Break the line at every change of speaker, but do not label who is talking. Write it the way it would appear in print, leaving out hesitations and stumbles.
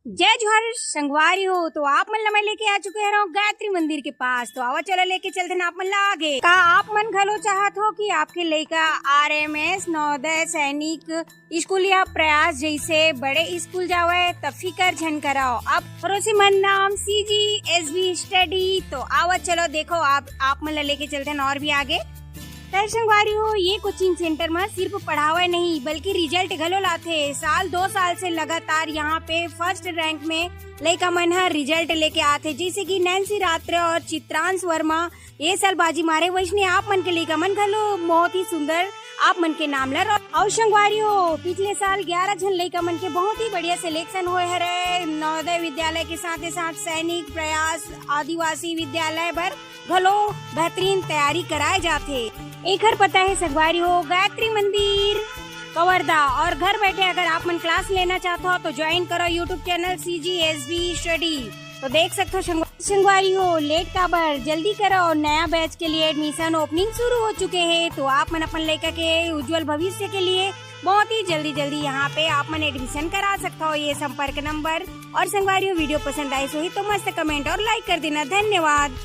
जय जोहर संगवारी हो। तो आप मन ला मैं लेके आ चुके हैं गायत्री मंदिर के पास। तो आवा चलो लेके चलते ना आप मन ला आगे। का आप मन घलो चाहत हो कि आपके लड़का RMS नवोदय सैनिक स्कूल या प्रयास जैसे बड़े स्कूल जावे तब फिकर झन कराओ। अब भरोसेमंद नाम CGSB स्टडी। तो आवा चलो देखो आप मन ला लेके चलते हैं और भी आगे। संगवारी हो, ये कोचिंग सेंटर में सिर्फ पढ़ावे नहीं बल्कि रिजल्ट घलो लाथे। साल 2 साल से लगातार यहाँ पे फर्स्ट रैंक में लड़का मन है रिजल्ट लेके आते। जैसे कि नैन्सी रात्रे और चित्रांश वर्मा ये साल बाजी मारे। वैसने आप मन के लड़का मन घलो बहुत ही सुंदर आप मन के नाम ला। और संगवारी हो, पिछले साल 11 जन लड़का मन के बहुत ही बढ़िया सिलेक्शन हुए है नवोदय विद्यालय के साथ साथ सैनिक प्रयास आदिवासी विद्यालय भर घलो बेहतरीन तैयारी कराए जाते। एक पता है संगवारी हो, गायत्री मंदिर कवर्धा। और घर बैठे अगर आप मन क्लास लेना चाहते हो तो ज्वाइन करो यूट्यूब चैनल CGSB स्टडी। तो देख सकते हो संगवारी हो, लेट काबर जल्दी करो। नया बैच के लिए एडमिशन ओपनिंग शुरू हो चुके हैं। तो आप मन अपन लड़का के उज्जवल भविष्य के लिए बहुत ही जल्दी यहाँ पे आप मन एडमिशन करा सकते हो। ये संपर्क नंबर। और संगवारी हो, वीडियो पसंद आई सो ही तो मस्त कमेंट और लाइक कर देना। धन्यवाद।